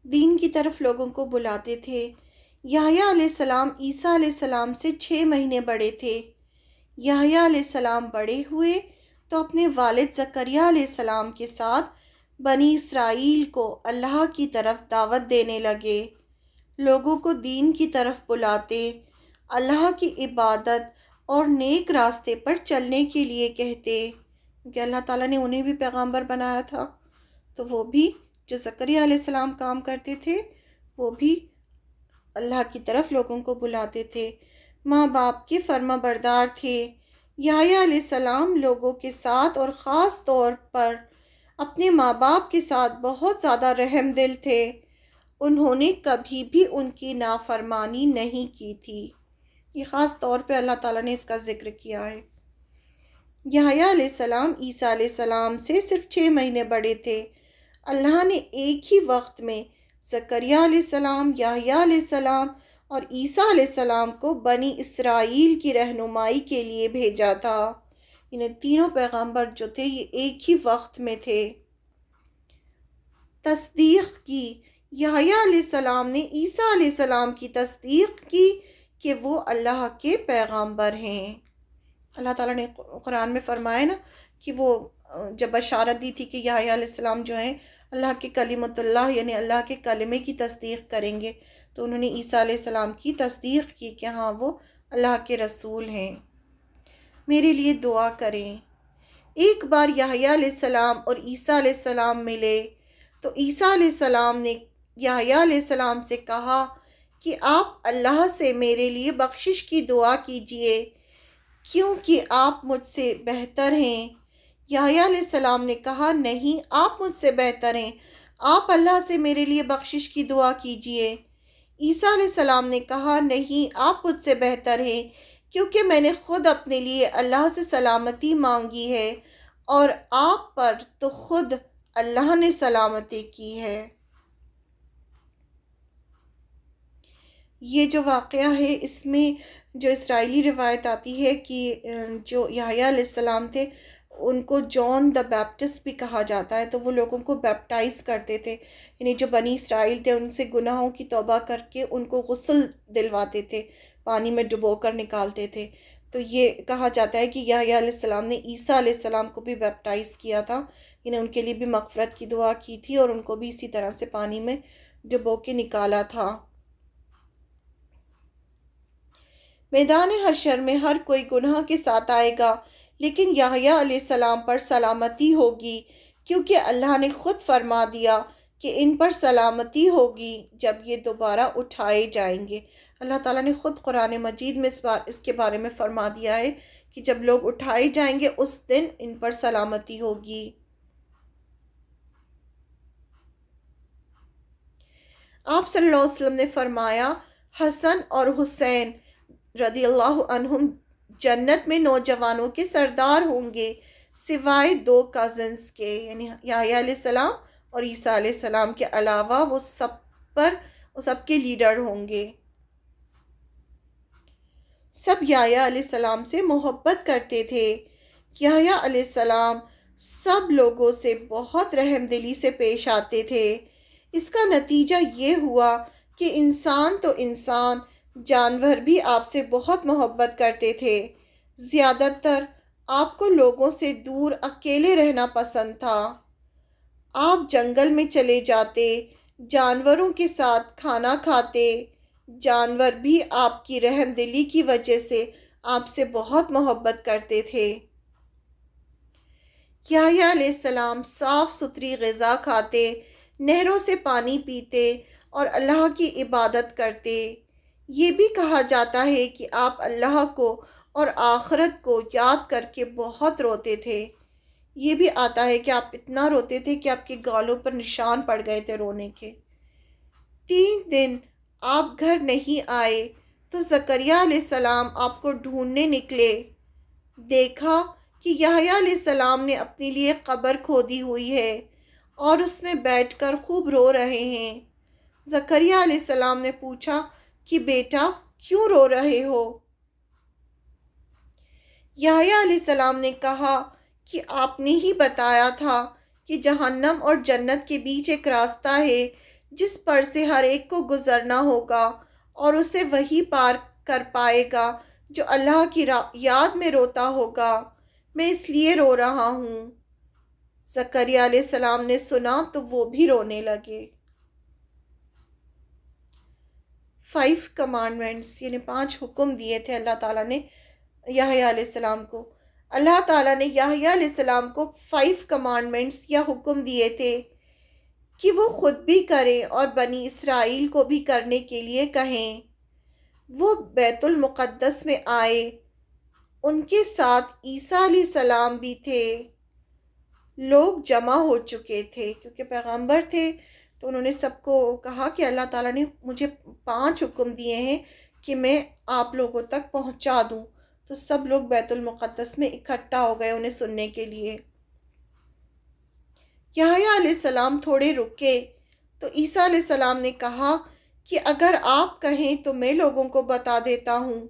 دین کی طرف لوگوں کو بلاتے تھے۔ یحییٰ علیہ السلام عیسیٰ علیہ السلام سے 6 مہینے بڑے تھے۔ یحییٰ علیہ السلام بڑے ہوئے تو اپنے والد زکریا علیہ السلام کے ساتھ بنی اسرائیل کو اللہ کی طرف دعوت دینے لگے، لوگوں کو دین کی طرف بلاتے، اللہ کی عبادت اور نیک راستے پر چلنے کے لیے کہتے، کیونکہ اللہ تعالیٰ نے انہیں بھی پیغمبر بنایا تھا، تو وہ بھی جو زکریا علیہ السلام کام کرتے تھے وہ بھی اللہ کی طرف لوگوں کو بلاتے تھے، ماں باپ کے فرما بردار تھے۔ یحییٰ علیہ السلام لوگوں کے ساتھ اور خاص طور پر اپنے ماں باپ کے ساتھ بہت زیادہ رحم دل تھے، انہوں نے کبھی بھی ان کی نافرمانی نہیں کی تھی۔ یہ خاص طور پہ اللہ تعالیٰ نے اس کا ذکر کیا ہے۔ یحییٰ علیہ السلام عیسیٰ علیہ السلام سے صرف 6 مہینے بڑے تھے۔ اللہ نے ایک ہی وقت میں زکریا علیہ السلام، یحییٰ علیہ السلام اور عیسیٰ علیہ السلام کو بنی اسرائیل کی رہنمائی کے لیے بھیجا تھا۔ انہیں تینوں پیغمبر جو تھے یہ ایک ہی وقت میں تھے۔ تصدیق کی، یحییٰ علیہ السلام نے عیسیٰ علیہ السلام کی تصدیق کی کہ وہ اللہ کے پیغمبر ہیں۔ اللہ تعالیٰ نے قرآن میں فرمایا نا کہ وہ جب بشارت دی تھی کہ یحییٰ علیہ السلام جو ہیں اللہ کے کلمۃ اللہ یعنی اللہ کے کلمے کی تصدیق کریں گے، تو انہوں نے عیسیٰ علیہ السلام کی تصدیق کی کہ ہاں وہ اللہ کے رسول ہیں۔ میرے لیے دعا کریں۔ ایک بار یحییٰ علیہ السلام اور عیسیٰ علیہ السلام ملے تو عیسیٰ علیہ السلام نے یحییٰ علیہ السلام سے کہا کہ آپ اللہ سے میرے لیے بخشش کی دعا کیجئے کیونکہ آپ مجھ سے بہتر ہیں۔ یحییٰ علیہ السلام نے کہا نہیں، آپ مجھ سے بہتر ہیں، آپ اللہ سے میرے لیے بخشش کی دعا کیجئے۔ عیسیٰ علیہ السلام نے کہا نہیں، آپ مجھ سے بہتر ہیں کیونکہ میں نے خود اپنے لیے اللہ سے سلامتی مانگی ہے اور آپ پر تو خود اللہ نے سلامتی کی ہے۔ یہ جو واقعہ ہے اس میں جو اسرائیلی روایت آتی ہے کہ جو یحییٰ علیہ السلام تھے ان کو جان دا بیپٹسٹ بھی کہا جاتا ہے، تو وہ لوگوں کو بیپٹائز کرتے تھے، یعنی جو بنی اسرائیل تھے ان سے گناہوں کی توبہ کر کے ان کو غسل دلواتے تھے، پانی میں ڈبو کر نکالتے تھے۔ تو یہ کہا جاتا ہے کہ یحییٰ علیہ السلام نے عیسیٰ علیہ السلام کو بھی بیپٹائز کیا تھا، یعنی ان کے لیے بھی مغفرت کی دعا کی تھی اور ان کو بھی اسی طرح سے پانی میں ڈبو کے نکالا تھا۔ میدان حشر میں ہر کوئی گناہ کے ساتھ آئے گا، لیکن یحییٰ علیہ السلام پر سلامتی ہوگی کیونکہ اللہ نے خود فرما دیا کہ ان پر سلامتی ہوگی جب یہ دوبارہ اٹھائے جائیں گے۔ اللہ تعالیٰ نے خود قرآن مجید میں اس کے بارے میں فرما دیا ہے کہ جب لوگ اٹھائے جائیں گے اس دن ان پر سلامتی ہوگی۔ آپ صلی اللہ علیہ وسلم نے فرمایا حسن اور حسین رضی اللہ عنہم جنت میں نوجوانوں کے سردار ہوں گے سوائے 2 کزنز کے، یعنی یحییٰ علیہ السلام اور عیسیٰ علیہ السلام کے علاوہ وہ سب کے لیڈر ہوں گے۔ سب یحییٰ علیہ السلام سے محبت کرتے تھے۔ یحییٰ علیہ السلام سب لوگوں سے بہت رحم دلی سے پیش آتے تھے۔ اس کا نتیجہ یہ ہوا کہ انسان تو انسان، جانور بھی آپ سے بہت محبت کرتے تھے۔ زیادہ تر آپ کو لوگوں سے دور اکیلے رہنا پسند تھا۔ آپ جنگل میں چلے جاتے، جانوروں کے ساتھ کھانا کھاتے، جانور بھی آپ کی رحم دلی کی وجہ سے آپ سے بہت محبت کرتے تھے۔ یحییٰ علیہ السلام صاف ستھری غذا کھاتے، نہروں سے پانی پیتے اور اللہ کی عبادت کرتے۔ یہ بھی کہا جاتا ہے کہ آپ اللہ کو اور آخرت کو یاد کر کے بہت روتے تھے۔ یہ بھی آتا ہے کہ آپ اتنا روتے تھے کہ آپ کے گالوں پر نشان پڑ گئے تھے رونے کے۔ 3 دن آپ گھر نہیں آئے تو زکریا علیہ السلام آپ کو ڈھونڈنے نکلے، دیکھا کہ یحییٰ علیہ السلام نے اپنے لیے قبر کھودی ہوئی ہے اور اس میں بیٹھ کر خوب رو رہے ہیں۔ زکریا علیہ السلام نے پوچھا کہ بیٹا کیوں رو رہے ہو؟ یحییٰ علیہ السلام نے کہا کہ آپ نے ہی بتایا تھا کہ جہنم اور جنت کے بیچ ایک راستہ ہے جس پر سے ہر ایک کو گزرنا ہوگا اور اسے وہی پار کر پائے گا جو اللہ کی یاد میں روتا ہوگا۔ میں اس لیے رو رہا ہوں۔ زکریا علیہ السلام نے سنا تو وہ بھی رونے لگے۔ 5 کمانڈمنٹس یعنی 5 حکم دیے تھے اللہ تعالیٰ نے یحییٰ علیہ السلام کو۔ اللہ تعالیٰ نے یحییٰ علیہ السلام کو 5 کمانڈمنٹس یا حکم دیے تھے کہ وہ خود بھی کریں اور بنی اسرائیل کو بھی کرنے کے لیے کہیں۔ وہ بیت المقدس میں آئے، ان کے ساتھ عیسیٰ علیہ السلام بھی تھے، لوگ جمع ہو چکے تھے کیونکہ پیغمبر تھے، تو انہوں نے سب کو کہا کہ اللہ تعالیٰ نے مجھے 5 حکم دیے ہیں کہ میں آپ لوگوں تک پہنچا دوں۔ تو سب لوگ بیت المقدس میں اکٹھا ہو گئے انہیں سننے کے لیے۔ یحییٰ علیہ السلام تھوڑے رکے تو عیسیٰ علیہ السلام نے کہا کہ اگر آپ کہیں تو میں لوگوں کو بتا دیتا ہوں۔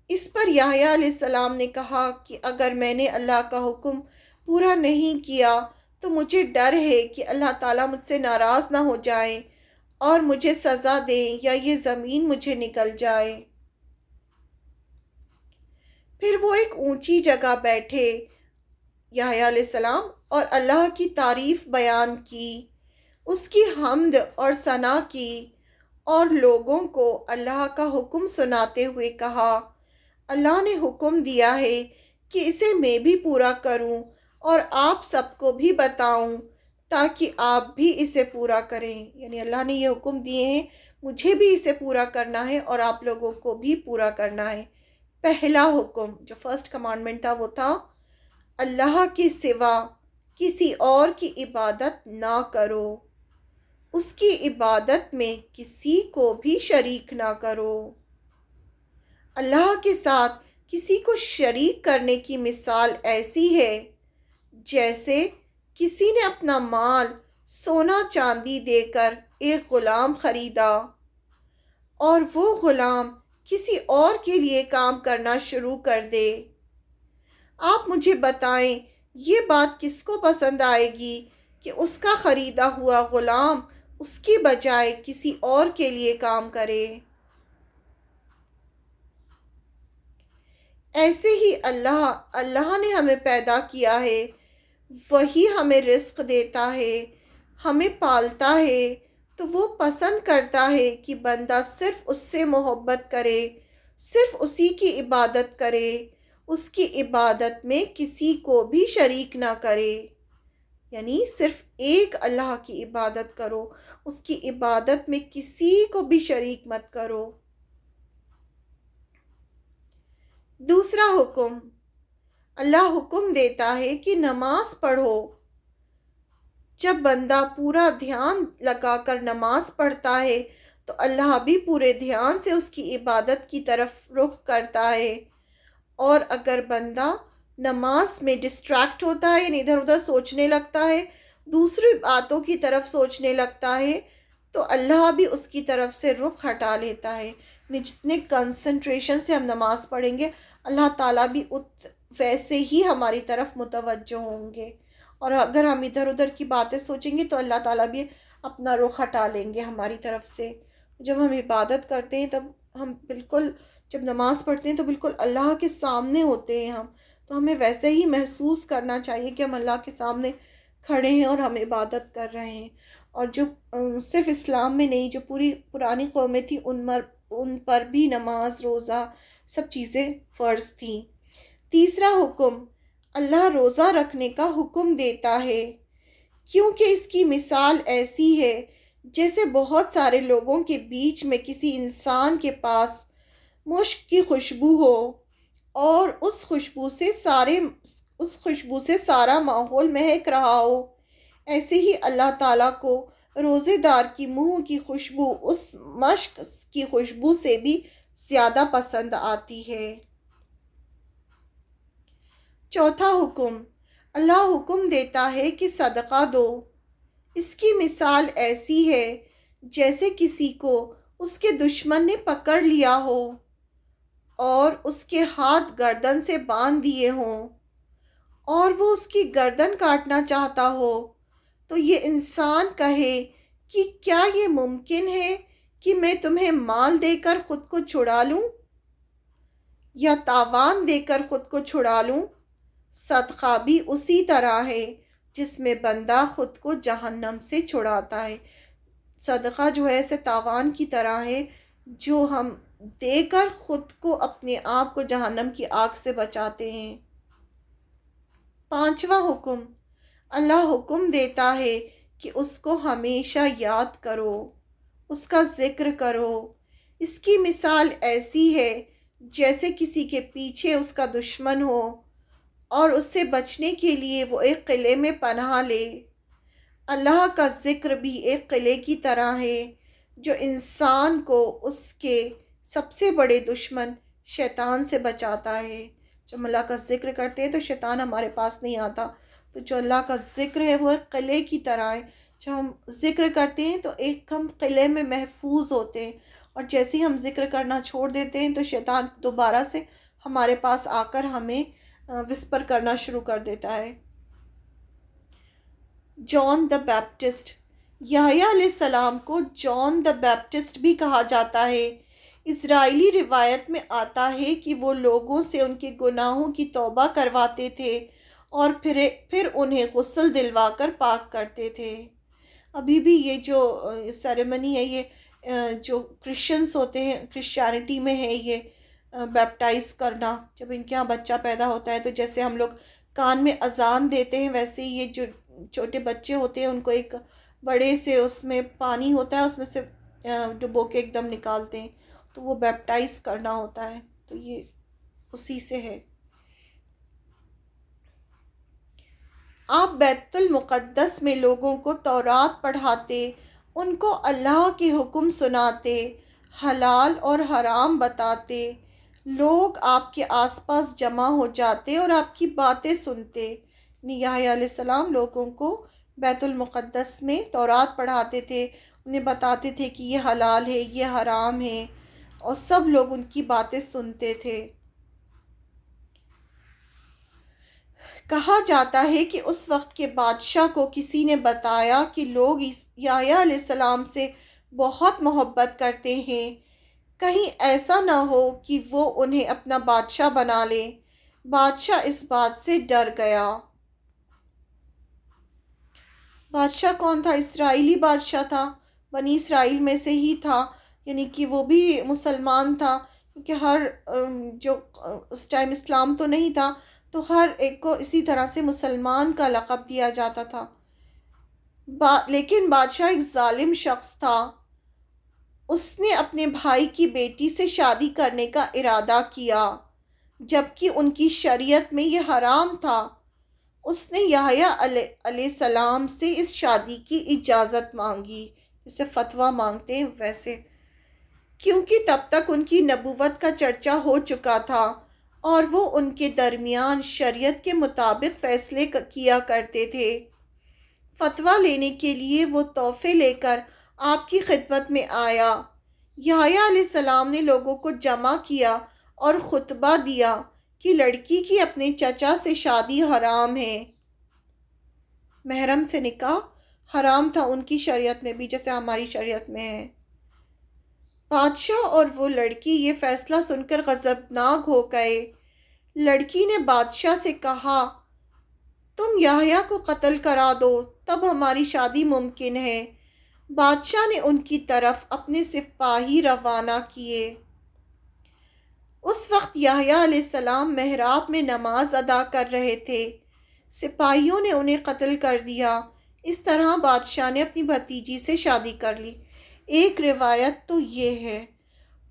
اس پر یحییٰ علیہ السلام نے کہا کہ اگر میں نے اللہ کا حکم پورا نہیں کیا تو مجھے ڈر ہے کہ اللہ تعالیٰ مجھ سے ناراض نہ ہو جائیں اور مجھے سزا دیں یا یہ زمین مجھے نگل جائے۔ پھر وہ ایک اونچی جگہ بیٹھے یحییٰ علیہ السلام اور اللہ کی تعریف بیان کی، اس کی حمد اور ثنا کی اور لوگوں کو اللہ کا حکم سناتے ہوئے کہا، اللہ نے حکم دیا ہے کہ اسے میں بھی پورا کروں اور آپ سب کو بھی بتاؤں تاکہ آپ بھی اسے پورا کریں۔ یعنی اللہ نے یہ حکم دیے ہیں، مجھے بھی اسے پورا کرنا ہے اور آپ لوگوں کو بھی پورا کرنا ہے۔ پہلا حکم جو فرسٹ کمانڈمنٹ تھا وہ تھا اللہ کے سوا کسی اور کی عبادت نہ کرو، اس کی عبادت میں کسی کو بھی شریک نہ کرو۔ اللہ کے ساتھ کسی کو شریک کرنے کی مثال ایسی ہے جیسے کسی نے اپنا مال سونا چاندی دے کر ایک غلام خریدا اور وہ غلام کسی اور کے لیے کام کرنا شروع کر دے۔ آپ مجھے بتائیں یہ بات کس کو پسند آئے گی کہ اس کا خریدا ہوا غلام اس کی بجائے کسی اور کے لیے کام کرے؟ ایسے ہی اللہ نے ہمیں پیدا کیا ہے، وہی ہمیں رزق دیتا ہے، ہمیں پالتا ہے، تو وہ پسند کرتا ہے کہ بندہ صرف اس سے محبت کرے، صرف اسی کی عبادت کرے، اس کی عبادت میں کسی کو بھی شریک نہ کرے۔ یعنی صرف ایک اللہ کی عبادت کرو، اس کی عبادت میں کسی کو بھی شریک مت کرو۔ دوسرا حکم، اللہ حکم دیتا ہے کہ نماز پڑھو۔ جب بندہ پورا دھیان لگا کر نماز پڑھتا ہے تو اللہ بھی پورے دھیان سے اس کی عبادت کی طرف رخ کرتا ہے، اور اگر بندہ نماز میں ڈسٹریکٹ ہوتا ہے یعنی ادھر ادھر سوچنے لگتا ہے، دوسری باتوں کی طرف سوچنے لگتا ہے، تو اللہ بھی اس کی طرف سے رخ ہٹا لیتا ہے۔ جتنے کنسنٹریشن سے ہم نماز پڑھیں گے اللہ تعالیٰ بھی ویسے ہی ہماری طرف متوجہ ہوں گے، اور اگر ہم ادھر ادھر کی باتیں سوچیں گے تو اللہ تعالیٰ بھی اپنا رخ ہٹا لیں گے ہماری طرف سے۔ جب ہم عبادت کرتے ہیں تب ہم بالکل، جب نماز پڑھتے ہیں تو بالکل اللہ کے سامنے ہوتے ہیں ہم، تو ہمیں ویسے ہی محسوس کرنا چاہیے کہ ہم اللہ کے سامنے کھڑے ہیں اور ہم عبادت کر رہے ہیں۔ اور جو صرف اسلام میں نہیں، جو پوری پرانی قومیں تھیں ان پر بھی نماز، روزہ، سب چیزیں فرض تھیں۔ تیسرا حکم، اللہ روزہ رکھنے کا حکم دیتا ہے کیونکہ اس کی مثال ایسی ہے جیسے بہت سارے لوگوں کے بیچ میں کسی انسان کے پاس مشک کی خوشبو ہو اور اس خوشبو سے سارا ماحول مہک رہا ہو۔ ایسے ہی اللہ تعالیٰ کو روزے دار کی منہ کی خوشبو اس مشک کی خوشبو سے بھی زیادہ پسند آتی ہے۔ چوتھا حکم، اللہ حکم دیتا ہے کہ صدقہ دو۔ اس کی مثال ایسی ہے جیسے کسی کو اس کے دشمن نے پکڑ لیا ہو اور اس کے ہاتھ گردن سے باندھ دیے ہوں اور وہ اس کی گردن کاٹنا چاہتا ہو، تو یہ انسان کہے کہ کیا یہ ممکن ہے کہ میں تمہیں مال دے کر خود کو چھڑا لوں یا تاوان دے کر خود کو چھڑا لوں؟ صدقہ بھی اسی طرح ہے جس میں بندہ خود کو جہنم سے چھڑاتا ہے۔ صدقہ جو ہے اسے تاوان کی طرح ہے جو ہم دے کر خود کو، اپنے آپ کو جہنم کی آگ سے بچاتے ہیں۔ پانچواں حکم، اللہ حکم دیتا ہے کہ اس کو ہمیشہ یاد کرو، اس کا ذکر کرو۔ اس کی مثال ایسی ہے جیسے کسی کے پیچھے اس کا دشمن ہو اور اس سے بچنے کے لیے وہ ایک قلعے میں پناہ لے۔ اللہ کا ذکر بھی ایک قلعے کی طرح ہے جو انسان کو اس کے سب سے بڑے دشمن شیطان سے بچاتا ہے۔ جب ہم اللہ کا ذکر کرتے ہیں تو شیطان ہمارے پاس نہیں آتا۔ تو جو اللہ کا ذکر ہے وہ ایک قلعے کی طرح ہے۔ جب ہم ذکر کرتے ہیں تو ایک ہم قلعے میں محفوظ ہوتے ہیں، اور جیسے ہی ہم ذکر کرنا چھوڑ دیتے ہیں تو شیطان دوبارہ سے ہمارے پاس آ کر ہمیں وسپر کرنا شروع کر دیتا ہے۔ جان دا بیپٹسٹ، یحییٰ علیہ السلام کو جان دا بیپٹسٹ بھی کہا جاتا ہے۔ اسرائیلی روایت میں آتا ہے کہ وہ لوگوں سے ان کے گناہوں کی توبہ کرواتے تھے اور پھر انہیں غسل دلوا کر پاک کرتے تھے۔ ابھی بھی یہ جو سیریمنی ہے، یہ جو کرسچنس ہوتے ہیں، کرسچینٹی میں ہے یہ بیپٹائز کرنا۔ جب ان کے ہاں بچہ پیدا ہوتا ہے تو جیسے ہم لوگ کان میں اذان دیتے ہیں، ویسے ہی یہ جو چھوٹے بچے ہوتے ہیں ان کو ایک بڑے سے اس میں پانی ہوتا ہے، اس میں سے ڈبو کے ایک دم نکالتے ہیں، تو وہ بیپٹائز کرنا ہوتا ہے۔ تو یہ اسی سے ہے۔ آپ بیت المقدس میں لوگوں کو تورات پڑھاتے، ان کو اللہ کے حکم سناتے، حلال اور حرام بتاتے۔ لوگ آپ کے آس پاس جمع ہو جاتے اور آپ کی باتیں سنتے۔ یحییٰ علیہ السلام لوگوں کو بیت المقدس میں تورات پڑھاتے تھے، انہیں بتاتے تھے کہ یہ حلال ہے، یہ حرام ہے، اور سب لوگ ان کی باتیں سنتے تھے۔ کہا جاتا ہے کہ اس وقت کے بادشاہ کو کسی نے بتایا کہ لوگ یحییٰ علیہ السلام سے بہت محبت کرتے ہیں، کہیں ایسا نہ ہو کہ وہ انہیں اپنا بادشاہ بنا لے۔ بادشاہ اس بات سے ڈر گیا۔ بادشاہ کون تھا؟ اسرائیلی بادشاہ تھا، بنی اسرائیل میں سے ہی تھا، یعنی کہ وہ بھی مسلمان تھا، کیونکہ ہر جو اس ٹائم اسلام تو نہیں تھا، تو ہر ایک کو اسی طرح سے مسلمان کا لقب دیا جاتا تھا۔ لیکن بادشاہ ایک ظالم شخص تھا۔ اس نے اپنے بھائی کی بیٹی سے شادی کرنے کا ارادہ کیا، جبکہ ان کی شریعت میں یہ حرام تھا۔ اس نے یحییٰ علیہ السلام سے اس شادی کی اجازت مانگی، جسے فتویٰ مانگتے ہیں ویسے، کیونکہ تب تک ان کی نبوت کا چرچا ہو چکا تھا اور وہ ان کے درمیان شریعت کے مطابق فیصلے کیا کرتے تھے۔ فتویٰ لینے کے لیے وہ تحفے لے کر آپ کی خدمت میں آیا۔ یحییٰ علیہ السلام نے لوگوں کو جمع کیا اور خطبہ دیا کہ لڑکی کی اپنے چچا سے شادی حرام ہے۔ محرم سے نکاح حرام تھا ان کی شریعت میں بھی، جیسے ہماری شریعت میں ہے۔ بادشاہ اور وہ لڑکی یہ فیصلہ سن کر غضبناک ہو گئے۔ لڑکی نے بادشاہ سے کہا، تم یحییٰ کو قتل کرا دو، تب ہماری شادی ممکن ہے۔ بادشاہ نے ان کی طرف اپنے سپاہی روانہ کیے۔ اس وقت یحییٰ علیہ السلام محراب میں نماز ادا کر رہے تھے۔ سپاہیوں نے انہیں قتل کر دیا۔ اس طرح بادشاہ نے اپنی بھتیجی سے شادی کر لی۔ ایک روایت تو یہ ہے۔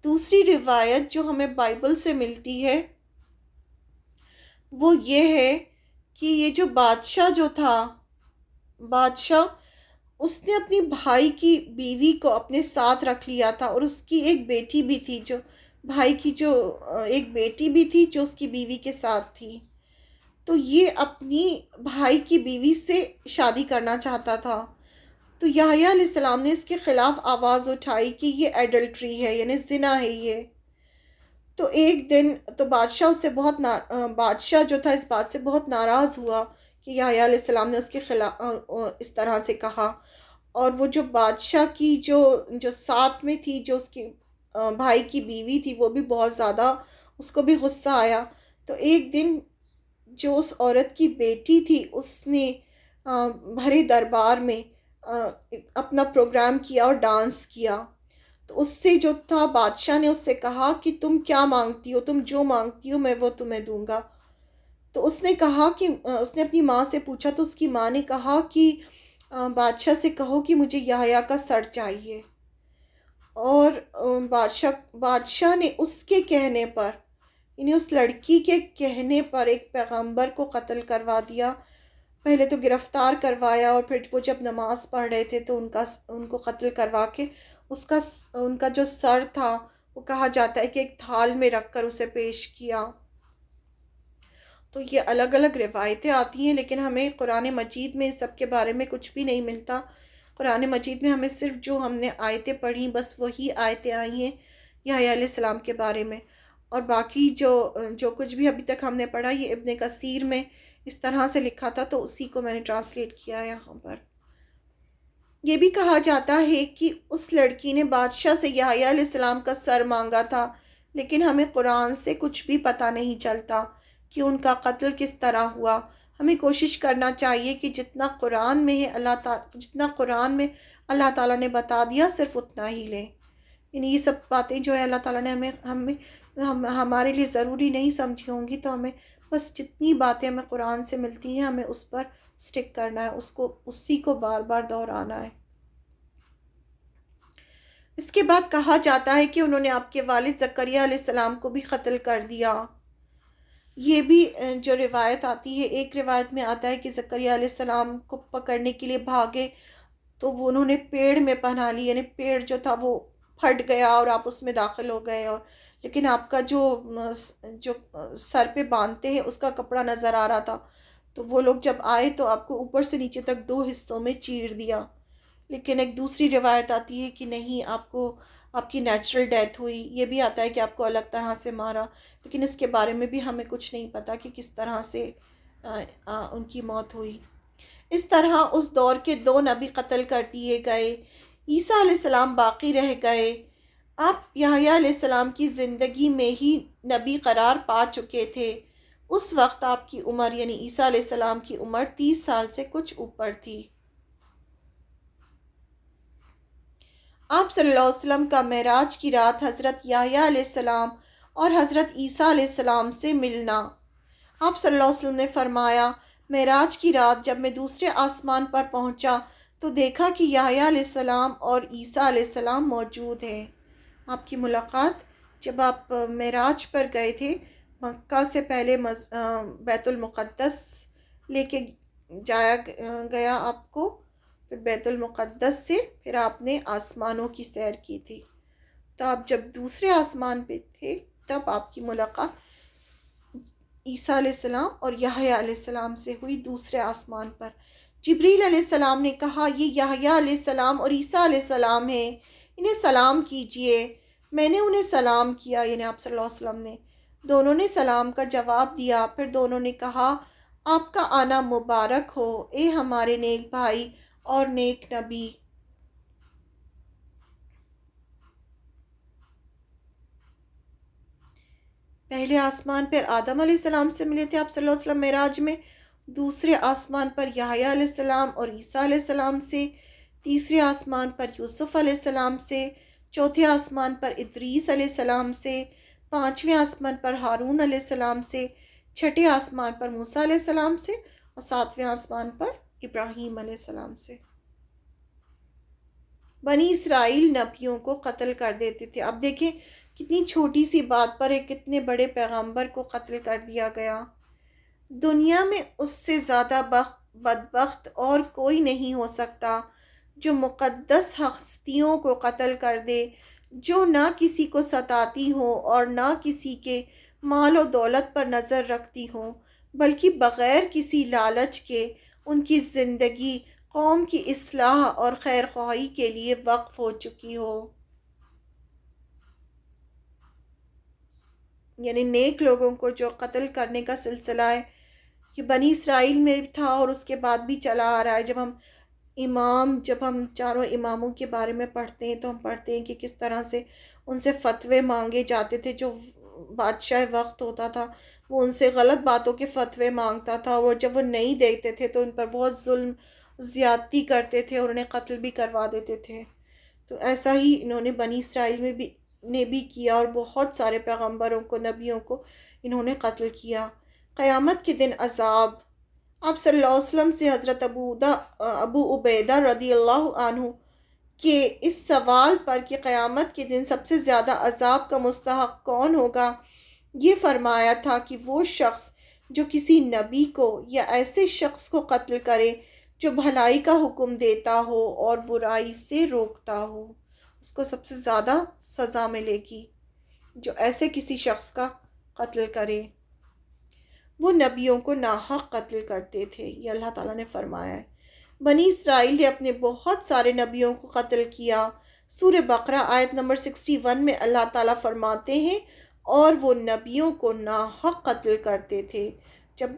دوسری روایت جو ہمیں بائبل سے ملتی ہے وہ یہ ہے کہ یہ جو بادشاہ جو تھا، بادشاہ اس نے اپنی بھائی کی بیوی کو اپنے ساتھ رکھ لیا تھا، اور اس کی ایک بیٹی بھی تھی، جو بھائی کی جو ایک بیٹی بھی تھی جو اس کی بیوی کے ساتھ تھی۔ تو یہ اپنی بھائی کی بیوی سے شادی کرنا چاہتا تھا۔ تو یحییٰ علیہ السلام نے اس کے خلاف آواز اٹھائی کہ یہ ایڈلٹری ہے، یعنی زنا ہے یہ۔ تو ایک دن تو بادشاہ اس سے بادشاہ جو تھا اس بات سے بہت ناراض ہوا کہ یحییٰ علیہ السلام نے اس کے خلاف اس طرح سے کہا، اور وہ جو بادشاہ کی جو جو ساتھ میں تھی، جو اس کی بھائی کی بیوی تھی، وہ بھی بہت زیادہ اس کو بھی غصہ آیا۔ تو ایک دن جو اس عورت کی بیٹی تھی، اس نے بھرے دربار میں آ، اپنا پروگرام کیا اور ڈانس کیا۔ تو اس سے جو تھا، بادشاہ نے اس سے کہا کہ تم کیا مانگتی ہو، تم جو مانگتی ہو میں وہ تمہیں دوں گا۔ تو اس نے کہا کہ اس نے اپنی ماں سے پوچھا، تو اس کی ماں نے کہا کہ بادشاہ سے کہو کہ مجھے یحییٰ کا سر چاہیے۔ اور بادشاہ نے اس کے کہنے پر، یعنی اس لڑکی کے کہنے پر، ایک پیغمبر کو قتل کروا دیا۔ پہلے تو گرفتار کروایا، اور پھر وہ جب نماز پڑھ رہے تھے تو ان کو قتل کروا کے ان کا جو سر تھا، وہ کہا جاتا ہے کہ ایک تھال میں رکھ کر اسے پیش کیا۔ تو یہ الگ الگ روایتیں آتی ہیں، لیکن ہمیں قرآن مجید میں اس سب کے بارے میں کچھ بھی نہیں ملتا۔ قرآن مجید میں ہمیں صرف جو ہم نے آیتیں پڑھیں، بس وہی آیتیں آئی ہیں یحییٰ علیہ السلام کے بارے میں، اور باقی جو کچھ بھی ابھی تک ہم نے پڑھا، یہ ابن کثیر میں اس طرح سے لکھا تھا، تو اسی کو میں نے ٹرانسلیٹ کیا ہے یہاں پر۔ یہ بھی کہا جاتا ہے کہ اس لڑکی نے بادشاہ سے یحییٰ علیہ السلام کا سر مانگا تھا، لیکن ہمیں قرآن سے کچھ بھی پتہ نہیں چلتا کہ ان کا قتل کس طرح ہوا۔ ہمیں کوشش کرنا چاہیے کہ جتنا قرآن میں ہے اللہ تعالیٰ نے بتا دیا، صرف اتنا ہی لیں۔ یعنی یہ سب باتیں جو ہے اللہ تعالیٰ نے ہمارے لیے ضروری نہیں سمجھی ہوں گی، تو ہمیں بس جتنی باتیں ہمیں قرآن سے ملتی ہیں، ہمیں اس پر سٹک کرنا ہے، اسی کو بار بار دہرانا ہے۔ اس کے بعد کہا جاتا ہے کہ انہوں نے آپ کے والد زکریا علیہ السلام کو بھی قتل کر دیا۔ یہ بھی جو روایت آتی ہے، ایک روایت میں آتا ہے کہ زکریا علیہ السلام کو پکڑنے کے لیے بھاگے تو وہ انہوں نے پیڑ میں پناہ لی، یعنی پیڑ جو تھا وہ پھٹ گیا اور آپ اس میں داخل ہو گئے، اور لیکن آپ کا جو سر پہ باندھتے ہیں اس کا کپڑا نظر آ رہا تھا، تو وہ لوگ جب آئے تو آپ کو اوپر سے نیچے تک 2 حصوں میں چیر دیا۔ لیکن ایک دوسری روایت آتی ہے کہ نہیں، آپ کی نیچرل ڈیتھ ہوئی۔ یہ بھی آتا ہے کہ آپ کو الگ طرح سے مارا، لیکن اس کے بارے میں بھی ہمیں کچھ نہیں پتا کہ کس طرح سے ان کی موت ہوئی۔ اس طرح اس دور کے 2 نبی قتل کر دیے گئے۔ عیسیٰ علیہ السلام باقی رہ گئے۔ آپ یحییٰ علیہ السلام کی زندگی میں ہی نبی قرار پا چکے تھے۔ اس وقت آپ کی عمر، یعنی عیسیٰ علیہ السلام کی عمر 30 سال سے کچھ اوپر تھی۔ آپ صلی اللہ علیہ وسلم کا معراج کی رات حضرت یحییٰ علیہ السلام اور حضرت عیسیٰ علیہ السلام سے ملنا۔ آپ صلی اللہ علیہ وسلم نے فرمایا، معراج کی رات جب میں دوسرے آسمان پر پہنچا تو دیکھا کہ یحییٰ علیہ السلام اور عیسیٰ علیہ السلام موجود ہیں۔ آپ کی ملاقات جب آپ معراج پر گئے تھے، مکہ سے پہلے بیت المقدس لے کے جایا گیا آپ کو، پھر بیت المقدس سے پھر آپ نے آسمانوں کی سیر کی تھی۔ تو آپ جب دوسرے آسمان پہ تھے، تب آپ کی ملاقات عیسیٰ علیہ السلام اور یحییٰ علیہ السلام سے ہوئی دوسرے آسمان پر۔ جبریل علیہ السلام نے کہا، یہ یحییٰ علیہ السلام اور عیسیٰ علیہ السلام ہیں، انہیں سلام کیجئے۔ میں نے انہیں سلام کیا، یعنی آپ صلی اللہ علیہ وسلم نے۔ دونوں نے سلام کا جواب دیا، پھر دونوں نے کہا، آپ کا آنا مبارک ہو اے ہمارے نیک بھائی اور نیک نبی۔ پہلے آسمان پر آدم علیہ السلام سے ملے تھے آپ صلی اللہ علیہ وسلم معراج میں، دوسرے آسمان پر یحییٰ علیہ السلام اور عیسیٰ علیہ السلام سے، تیسرے آسمان پر یوسف علیہ السلام سے، چوتھے آسمان پر ادریس علیہ السلام سے، پانچویں آسمان پر ہارون علیہ السلام سے، چھٹے آسمان پر موسیٰ علیہ السلام سے، اور ساتویں آسمان پر ابراہیم علیہ السلام سے۔ بنی اسرائیل نبیوں کو قتل کر دیتے تھے۔ اب دیکھیں کتنی چھوٹی سی بات پر ایک کتنے بڑے پیغمبر کو قتل کر دیا گیا۔ دنیا میں اس سے زیادہ بدبخت اور کوئی نہیں ہو سکتا جو مقدس ہستیوں کو قتل کر دے، جو نہ کسی کو ستاتی ہو اور نہ کسی کے مال و دولت پر نظر رکھتی ہو، بلکہ بغیر کسی لالچ کے ان کی زندگی قوم کی اصلاح اور خیر خواہی کے لیے وقف ہو چکی ہو۔ یعنی نیک لوگوں کو جو قتل کرنے کا سلسلہ ہے، یہ بنی اسرائیل میں تھا اور اس کے بعد بھی چلا آ رہا ہے۔ جب ہم امام، جب ہم چاروں اماموں کے بارے میں پڑھتے ہیں تو ہم پڑھتے ہیں کہ کس طرح سے ان سے فتوے مانگے جاتے تھے. جو بادشاہ وقت ہوتا تھا وہ ان سے غلط باتوں کے فتوے مانگتا تھا، اور جب وہ نہیں دیتے تھے تو ان پر بہت ظلم زیادتی کرتے تھے اور انہیں قتل بھی کروا دیتے تھے. تو ایسا ہی انہوں نے بنی اسرائیل میں بھی کیا، اور بہت سارے پیغمبروں کو، نبیوں کو انہوں نے قتل کیا. قیامت کے دن عذاب. آپ صلی اللہ علیہ وسلم سے حضرت ابو عبیدہ رضی اللہ عنہ کے اس سوال پر کہ قیامت کے دن سب سے زیادہ عذاب کا مستحق کون ہوگا، یہ فرمایا تھا کہ وہ شخص جو کسی نبی کو یا ایسے شخص کو قتل کرے جو بھلائی کا حکم دیتا ہو اور برائی سے روکتا ہو، اس کو سب سے زیادہ سزا ملے گی. جو ایسے کسی شخص کا قتل کرے، وہ نبیوں کو ناحق قتل کرتے تھے، یہ اللہ تعالیٰ نے فرمایا ہے. بنی اسرائیل نے اپنے بہت سارے نبیوں کو قتل کیا. سورہ بقرہ آیت نمبر 61 میں اللہ تعالیٰ فرماتے ہیں اور وہ نبیوں کو ناحق قتل کرتے تھے. جب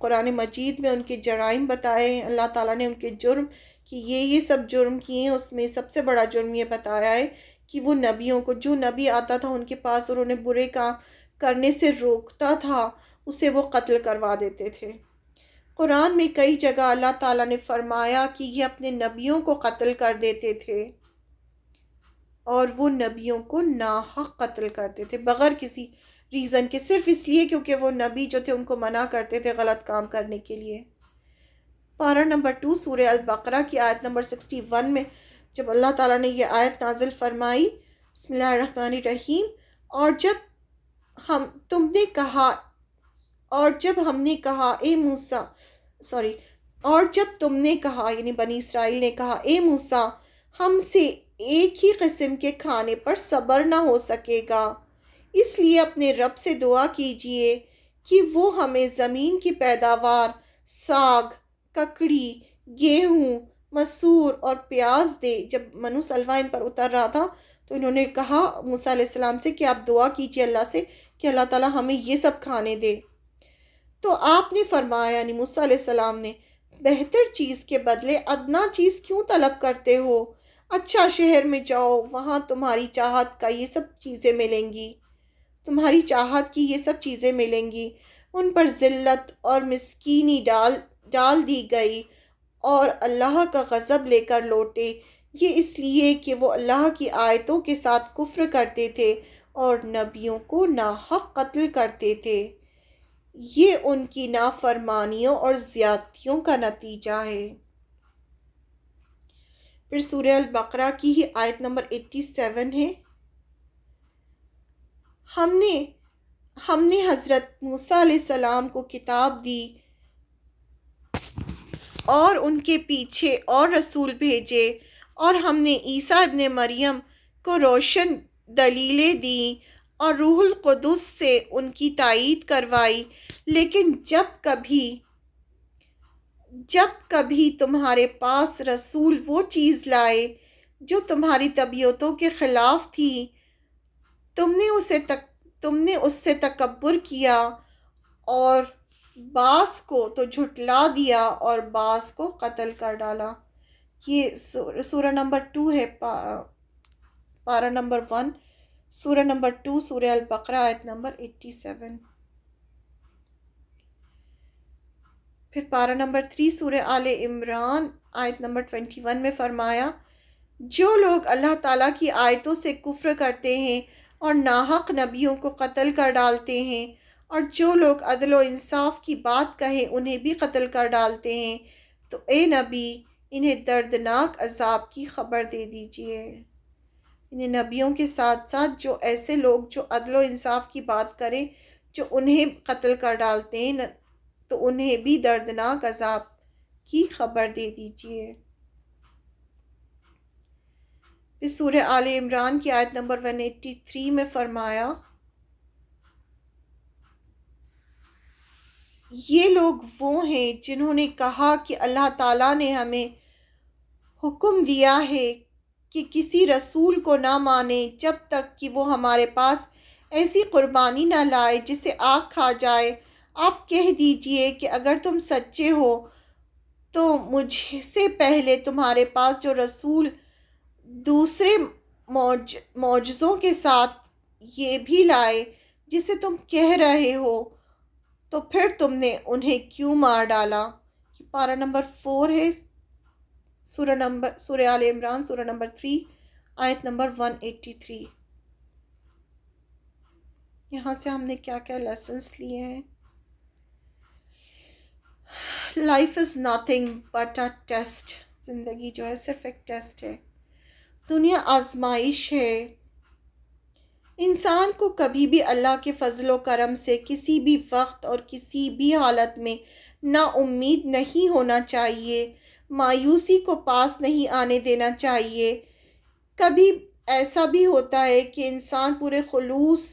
قرآن مجید میں ان کے جرائم بتائے ہیں، اللہ تعالیٰ نے ان کے جرم کہ یہ سب جرم کیے ہیں، اس میں سب سے بڑا جرم یہ بتایا ہے کہ وہ نبیوں کو، جو نبی آتا تھا ان کے پاس اور انہیں برے کام کرنے سے روکتا تھا، اسے وہ قتل کروا دیتے تھے. قرآن میں کئی جگہ اللہ تعالیٰ نے فرمایا کہ یہ اپنے نبیوں کو قتل کر دیتے تھے، اور وہ نبیوں کو ناحق قتل کرتے تھے بغیر کسی ریزن کے، صرف اس لیے کیونکہ وہ نبی جو تھے ان کو منع کرتے تھے غلط کام کرنے کے لیے. پارہ نمبر 2 سورہ البقرہ کی آیت نمبر 61 میں جب اللہ تعالیٰ نے یہ آیت نازل فرمائی، بسم اللہ الرحمن الرحیم، اور جب ہم نے کہا اے موسیٰ، اور جب تم نے کہا یعنی بنی اسرائیل نے کہا، اے موسیٰ ہم سے ایک ہی قسم کے کھانے پر صبر نہ ہو سکے گا، اس لیے اپنے رب سے دعا کیجئے کہ وہ ہمیں زمین کی پیداوار، ساگ، ککڑی، گیہوں، مسور اور پیاز دے. جب منو سلوہ ان پر اتر رہا تھا تو انہوں نے کہا موسیٰ علیہ السلام سے کہ آپ دعا کیجئے اللہ سے کہ اللہ تعالیٰ ہمیں یہ سب کھانے دے. تو آپ نے فرمایا، یعنی موسیٰ علیہ السلام نے، بہتر چیز کے بدلے ادنا چیز کیوں طلب کرتے ہو؟ اچھا شہر میں جاؤ، وہاں تمہاری چاہت کی یہ سب چیزیں ملیں گی. ان پر ذلت اور مسکینی ڈال دی گئی اور اللہ کا غضب لے کر لوٹے، یہ اس لیے کہ وہ اللہ کی آیتوں کے ساتھ کفر کرتے تھے اور نبیوں کو ناحق قتل کرتے تھے. یہ ان کی نافرمانیوں اور زیادتیوں کا نتیجہ ہے. پھر سورہ البقرہ کی ہی آیت نمبر 87 ہے، ہم نے حضرت موسیٰ علیہ السلام کو کتاب دی اور ان کے پیچھے اور رسول بھیجے، اور ہم نے عیسیٰ ابن مریم کو روشن دلیلیں دیں اور روح القدس سے ان کی تائید کروائی. لیکن جب کبھی تمہارے پاس رسول وہ چیز لائے جو تمہاری طبیعتوں کے خلاف تھی، تم نے اس سے تکبر کیا اور بعض کو تو جھٹلا دیا اور بعض کو قتل کر ڈالا. یہ سورہ نمبر 2 ہے، پارہ نمبر 1 سورہ نمبر 2 سورہ البقرہ آیت نمبر 87. پھر پارہ نمبر 3 سورہ آل عمران آیت نمبر 21 میں فرمایا، جو لوگ اللہ تعالیٰ کی آیتوں سے کفر کرتے ہیں اور ناحق نبیوں کو قتل کر ڈالتے ہیں، اور جو لوگ عدل و انصاف کی بات کہیں انہیں بھی قتل کر ڈالتے ہیں، تو اے نبی انہیں دردناک عذاب کی خبر دے دیجئے. انہیں نبیوں کے ساتھ ساتھ جو ایسے لوگ جو عدل و انصاف کی بات کریں جو انہیں قتل کر ڈالتے ہیں، تو انہیں بھی دردناک عذاب کی خبر دے دیجئے. اس سورہ آل عمران کی آیت نمبر 183 میں فرمایا، یہ لوگ وہ ہیں جنہوں نے کہا کہ اللہ تعالیٰ نے ہمیں حکم دیا ہے کہ کسی رسول کو نہ مانیں جب تک کہ وہ ہمارے پاس ایسی قربانی نہ لائے جسے آگ کھا جائے. آپ کہہ دیجئے کہ اگر تم سچے ہو تو مجھ سے پہلے تمہارے پاس جو رسول دوسرے معجزوں کے ساتھ یہ بھی لائے جسے تم کہہ رہے ہو، تو پھر تم نے انہیں کیوں مار ڈالا؟ یہ پارہ نمبر 4 ہے، سورہ آل عمران، سورہ نمبر 3، آیت نمبر 183۔ یہاں سے ہم نے کیا کیا لیسنس لیے ہیں؟ Life is nothing but a test, زندگی جو ہے صرف ایک ٹیسٹ ہے، دنیا آزمائش ہے۔ انسان کو کبھی بھی اللہ کے فضل و کرم سے کسی بھی وقت اور کسی بھی حالت میں نا امید نہیں ہونا چاہیے، مایوسی کو پاس نہیں آنے دینا چاہیے۔ کبھی ایسا بھی ہوتا ہے کہ انسان پورے خلوص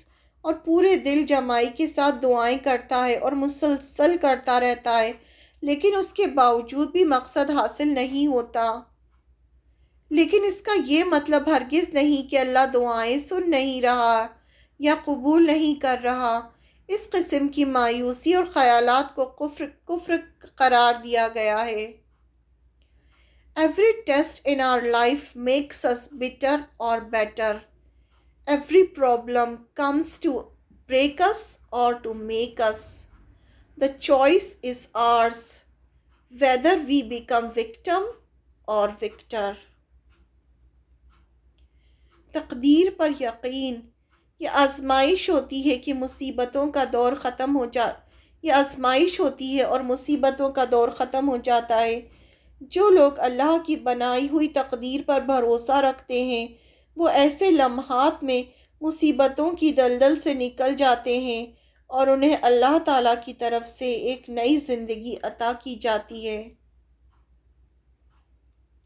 اور پورے دل جمائی کے ساتھ دعائیں کرتا ہے اور مسلسل کرتا رہتا ہے، لیکن اس کے باوجود بھی مقصد حاصل نہیں ہوتا۔ لیکن اس کا یہ مطلب ہرگز نہیں کہ اللہ دعائیں سن نہیں رہا یا قبول نہیں کر رہا۔ اس قسم کی مایوسی اور خیالات کو کفر قرار دیا گیا ہے۔ Every test in our life makes us bitter or better. Every problem comes to break us or to make us. The choice is ours, whether we become victim or victor. تقدیر پر یقین، یہ آزمائش ہوتی ہے کہ مصیبتوں کا دور ختم ہو یہ آزمائش ہوتی ہے اور مصیبتوں کا دور ختم ہو جاتا ہے۔ جو لوگ اللہ کی بنائی ہوئی تقدیر پر بھروسہ رکھتے ہیں وہ ایسے لمحات میں مصیبتوں کی دلدل سے نکل جاتے ہیں اور انہیں اللہ تعالیٰ کی طرف سے ایک نئی زندگی عطا کی جاتی ہے۔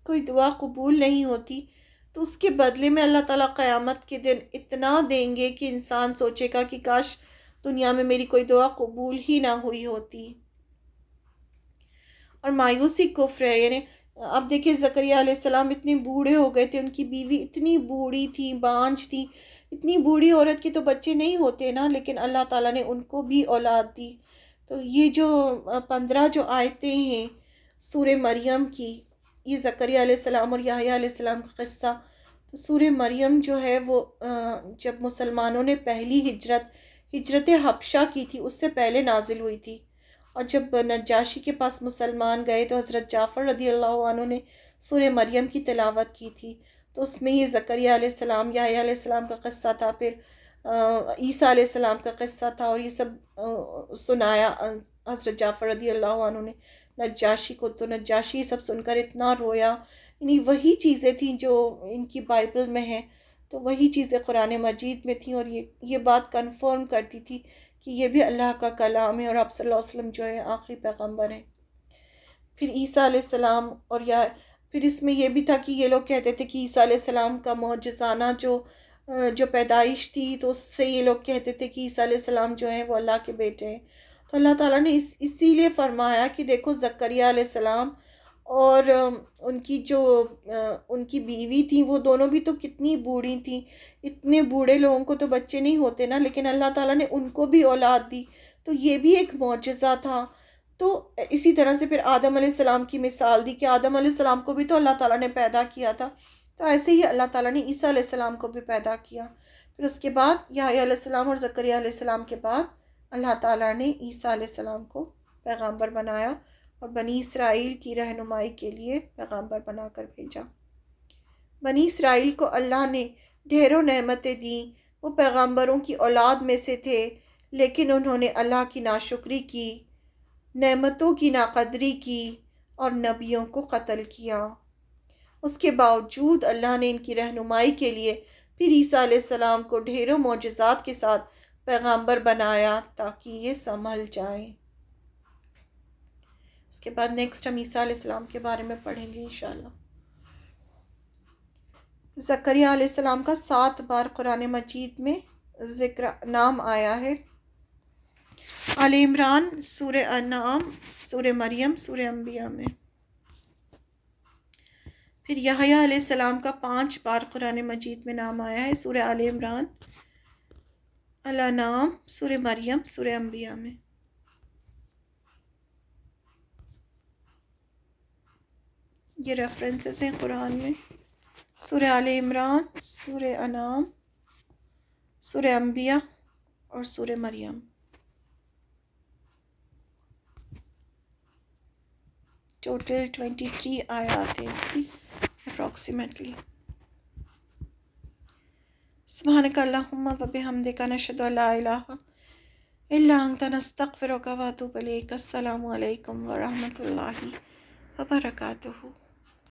کوئی دعا قبول نہیں ہوتی تو اس کے بدلے میں اللہ تعالیٰ قیامت کے دن اتنا دیں گے کہ انسان سوچے گا کہ کاش دنیا میں میری کوئی دعا قبول ہی نہ ہوئی ہوتی۔ اور مایوسی کفر ہے، یعنی اب دیکھیں زکریا علیہ السلام اتنے بوڑھے ہو گئے تھے، ان کی بیوی اتنی بوڑھی تھی، بانجھ تھی۔ اتنی بوڑھی عورت کے تو بچے نہیں ہوتے نا، لیکن اللہ تعالیٰ نے ان کو بھی اولاد دی۔ تو یہ جو 15 جو آیتیں ہیں سورہ مریم کی، یہ زکریا علیہ السلام اور یحییٰ علیہ السلام کا قصہ۔ تو سورہ مریم جو ہے وہ جب مسلمانوں نے پہلی ہجرت حبشہ کی تھی اس سے پہلے نازل ہوئی تھی، اور جب نجاشی کے پاس مسلمان گئے تو حضرت جعفر رضی اللہ عنہ نے سورہ مریم کی تلاوت کی تھی، تو اس میں یہ زکریا علیہ السلام، یحییٰ علیہ السلام کا قصہ تھا، پھر عیسیٰ علیہ السلام کا قصہ تھا، اور یہ سب سنایا حضرت جعفر رضی اللہ عنہ نے نجاشی کو۔ تو نجاشی یہ سب سن کر اتنا رویا، یعنی وہی چیزیں تھیں جو ان کی بائبل میں ہیں، تو وہی چیزیں قرآن مجید میں تھیں، اور یہ بات کنفرم کرتی تھی کہ یہ بھی اللہ کا کلام ہے اور آپ صلی اللہ علیہ وسلم جو ہے آخری پیغمبر ہیں۔ پھر عیسیٰ علیہ السلام، اور پھر اس میں یہ بھی تھا کہ یہ لوگ کہتے تھے کہ عیسیٰ علیہ السلام کا معجزانہ جو پیدائش تھی، تو اس سے یہ لوگ کہتے تھے کہ عیسیٰ علیہ السلام جو ہیں وہ اللہ کے بیٹے ہیں۔ تو اللہ تعالیٰ نے اسی لیے فرمایا کہ دیکھو زکریا علیہ السلام اور ان کی بیوی تھیں، وہ دونوں بھی تو کتنی بوڑھی تھیں، اتنے بوڑھے لوگوں کو تو بچے نہیں ہوتے نا، لیکن اللہ تعالیٰ نے ان کو بھی اولاد دی، تو یہ بھی ایک معجزہ تھا۔ تو اسی طرح سے پھر آدم علیہ السلام کی مثال دی کہ آدم علیہ السلام کو بھی تو اللہ تعالیٰ نے پیدا کیا تھا، تو ایسے ہی اللہ تعالیٰ نے عیسیٰ علیہ السلام کو بھی پیدا کیا۔ پھر اس کے بعد یحییٰ علیہ السلام اور زکریا علیہ السلام کے بعد اللہ تعالیٰ نے عیسیٰ علیہ السلام کو پیغمبر بنایا اور بنی اسرائیل کی رہنمائی کے لیے پیغمبر بنا کر بھیجا۔ بنی اسرائیل کو اللہ نے ڈھیروں نعمتیں دیں، وہ پیغمبروں کی اولاد میں سے تھے، لیکن انہوں نے اللہ کی ناشکری کی، نعمتوں کی ناقدری کی اور نبیوں کو قتل کیا۔ اس کے باوجود اللہ نے ان کی رہنمائی کے لیے پھر عیسیٰ علیہ السلام کو ڈھیروں معجزات کے ساتھ پیغمبر بنایا تاکہ یہ سنبھل جائیں۔ اس کے بعد نیکسٹ ہم عیسیٰ علیہ السلام کے بارے میں پڑھیں گے انشاءاللہ۔ زکریا علیہ السلام کا 7 بار قرآن مجید میں نام آیا ہے۔ آل عمران، سورہ انعام، سورہ مریم، سورہ انبیاء میں۔ پھر یحییٰ علیہ السلام کا 5 بار قرآن مجید میں نام آیا ہے، سورہ آل عمران، الانعام، سورہ مریم، سورہ انبیاء میں۔ یہ ریفرنسز ہیں قرآن میں، سورہ آل عمران، سورہ انعام، سورہ انبیاء اور سورہ مریم۔ ٹوٹل 23 آیات ہیں اس کی اپروکسیمیٹلی۔ سبحانک اللہم و بحمدک نشہد ان لا الہ الا انت نستغفرک و اتوب الیک۔ السلام علیکم ورحمۃ اللہ وبرکاتہ۔